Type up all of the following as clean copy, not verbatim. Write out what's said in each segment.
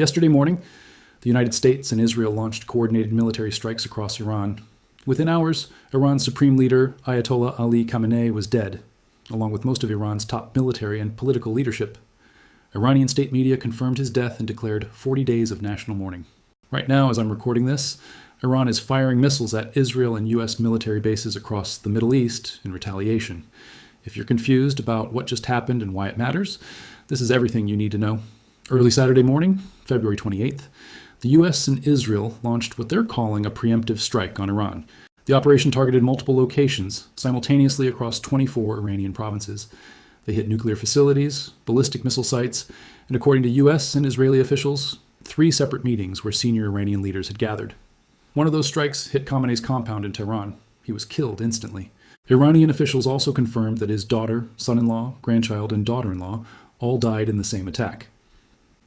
Yesterday morning, the United States and Israel launched coordinated military strikes across Iran. Within hours, Iran's supreme leader, Ayatollah Ali Khamenei, was dead, along with most of Iran's top military and political leadership. Iranian state media confirmed his death and declared 40 days of national mourning. Right now, as I'm recording this, Iran is firing missiles at Israel and U.S. military bases across the Middle East in retaliation. If you're confused about what just happened and why it matters, this is everything you need to know. Early Saturday morning, February 28th, the U.S. and Israel launched what they're calling a preemptive strike on Iran. The operation targeted multiple locations simultaneously across 24 Iranian provinces. They hit nuclear facilities, ballistic missile sites, and according to U.S. and Israeli officials, 3 separate meetings where senior Iranian leaders had gathered. One of those strikes hit Khamenei's compound in Tehran. He was killed instantly. Iranian officials also confirmed that his daughter, son-in-law, grandchild, and daughter-in-law all died in the same attack.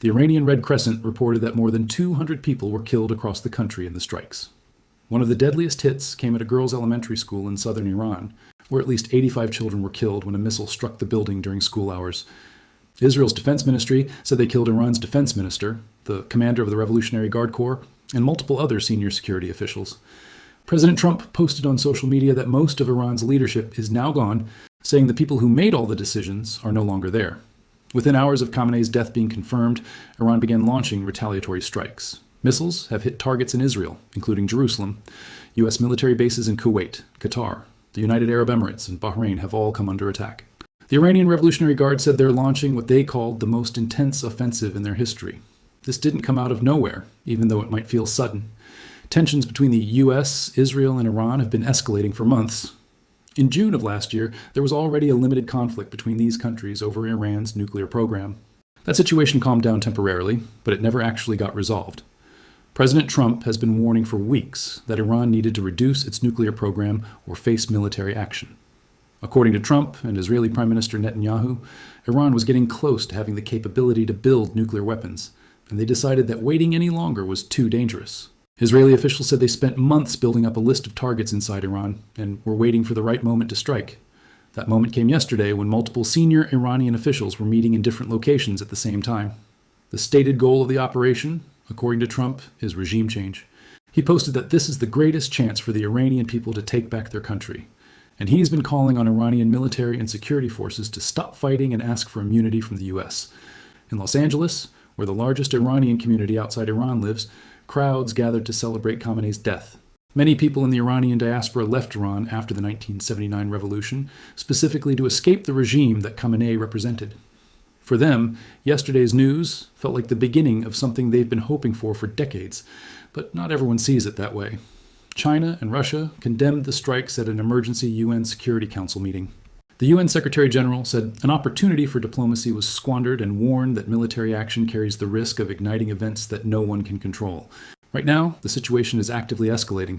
The Iranian Red Crescent reported that more than 200 people were killed across the country in the strikes. One of the deadliest hits came at a girls' elementary school in southern Iran, where at least 85 children were killed when a missile struck the building during school hours. Israel's defense ministry said they killed Iran's defense minister, the commander of the Revolutionary Guard Corps, and multiple other senior security officials. President Trump posted on social media that most of Iran's leadership is now gone, saying the people who made all the decisions are no longer there. Within hours of Khamenei's death being confirmed, Iran began launching retaliatory strikes. Missiles have hit targets in Israel, including Jerusalem. U.S. military bases in Kuwait, Qatar, the United Arab Emirates, and Bahrain have all come under attack. The Iranian Revolutionary Guard said they're launching what they called the most intense offensive in their history. This didn't come out of nowhere, even though it might feel sudden. Tensions between the U.S., Israel, and Iran have been escalating for months. In June of last year, there was already a limited conflict between these countries over Iran's nuclear program. That situation calmed down temporarily, but it never actually got resolved. President Trump has been warning for weeks that Iran needed to reduce its nuclear program or face military action. According to Trump and Israeli Prime Minister Netanyahu, Iran was getting close to having the capability to build nuclear weapons, and they decided that waiting any longer was too dangerous. Israeli officials said they spent months building up a list of targets inside Iran and were waiting for the right moment to strike. That moment came yesterday when multiple senior Iranian officials were meeting in different locations at the same time. The stated goal of the operation, according to Trump, is regime change. He posted that this is the greatest chance for the Iranian people to take back their country. And he's been calling on Iranian military and security forces to stop fighting and ask for immunity from the U.S. In Los Angeles, where the largest Iranian community outside Iran lives, crowds gathered to celebrate Khamenei's death. Many people in the Iranian diaspora left Iran after the 1979 revolution, specifically to escape the regime that Khamenei represented. For them, yesterday's news felt like the beginning of something they've been hoping for decades, but not everyone sees it that way. China and Russia condemned the strikes at an emergency UN Security Council meeting. The UN Secretary General said an opportunity for diplomacy was squandered and warned that military action carries the risk of igniting events that no one can control. Right now, the situation is actively escalating.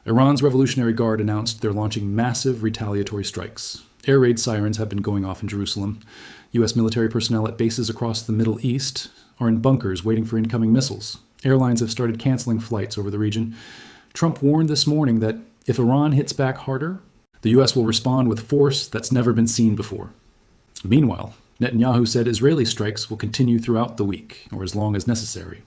Iran's Revolutionary Guard announced they're launching massive retaliatory strikes. Air raid sirens have been going off in Jerusalem. U.S. military personnel at bases across the Middle East are in bunkers waiting for incoming missiles. Airlines have started canceling flights over the region. Trump warned this morning that if Iran hits back harder, the U.S. will respond with force that's never been seen before. Meanwhile, Netanyahu said Israeli strikes will continue throughout the week, or as long as necessary.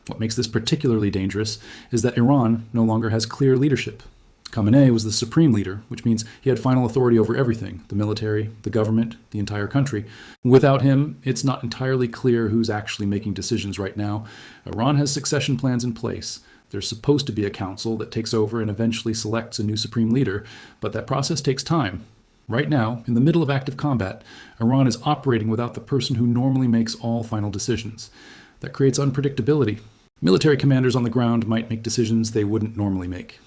What makes this particularly dangerous is that Iran no longer has clear leadership. Khamenei was the supreme leader, which means he had final authority over everything, the military, the government, the entire country. Without him, it's not entirely clear who's actually making decisions right now. Iran has succession plans in place. There's supposed to be a council that takes over and eventually selects a new supreme leader, but that process takes time. Right now, in the middle of active combat, Iran is operating without the person who normally makes all final decisions. That creates unpredictability. Military commanders on the ground might make decisions they wouldn't normally make.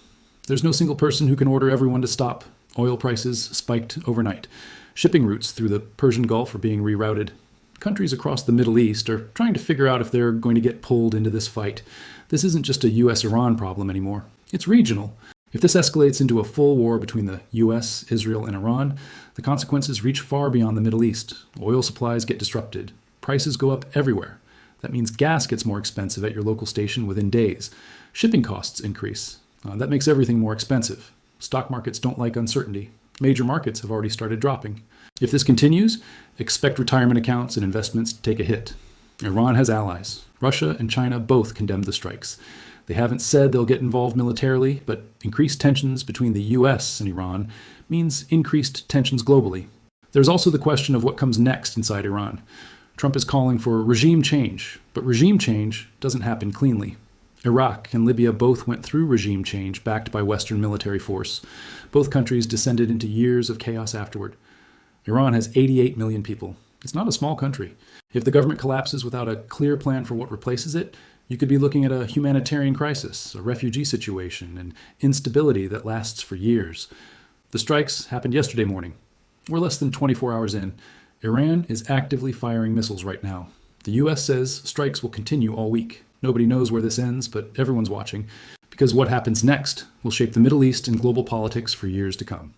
There's no single person who can order everyone to stop. Oil prices spiked overnight. Shipping routes through the Persian Gulf are being rerouted. Countries across the Middle East are trying to figure out if they're going to get pulled into this fight. This isn't just a U.S.-Iran problem anymore. It's regional. If this escalates into a full war between the U.S., Israel, and Iran, the consequences reach far beyond the Middle East. Oil supplies get disrupted. Prices go up everywhere. That means gas gets more expensive at your local station within days. Shipping costs increase. That makes everything more expensive. Stock markets don't like uncertainty. Major markets have already started dropping. If this continues, expect retirement accounts and investments to take a hit. Iran has allies. Russia and China both condemned the strikes. They haven't said they'll get involved militarily, but increased tensions between the US and Iran means increased tensions globally. There's also the question of what comes next inside Iran. Trump is calling for regime change, but regime change doesn't happen cleanly. Iraq and Libya both went through regime change backed by Western military force. Both countries descended into years of chaos afterward. Iran has 88 million people. It's not a small country. If the government collapses without a clear plan for what replaces it, you could be looking at a humanitarian crisis, a refugee situation, and instability that lasts for years. The strikes happened yesterday morning. We're less than 24 hours in. Iran is actively firing missiles right now. The US says strikes will continue all week. Nobody knows where this ends, but everyone's watching, because what happens next will shape the Middle East and global politics for years to come.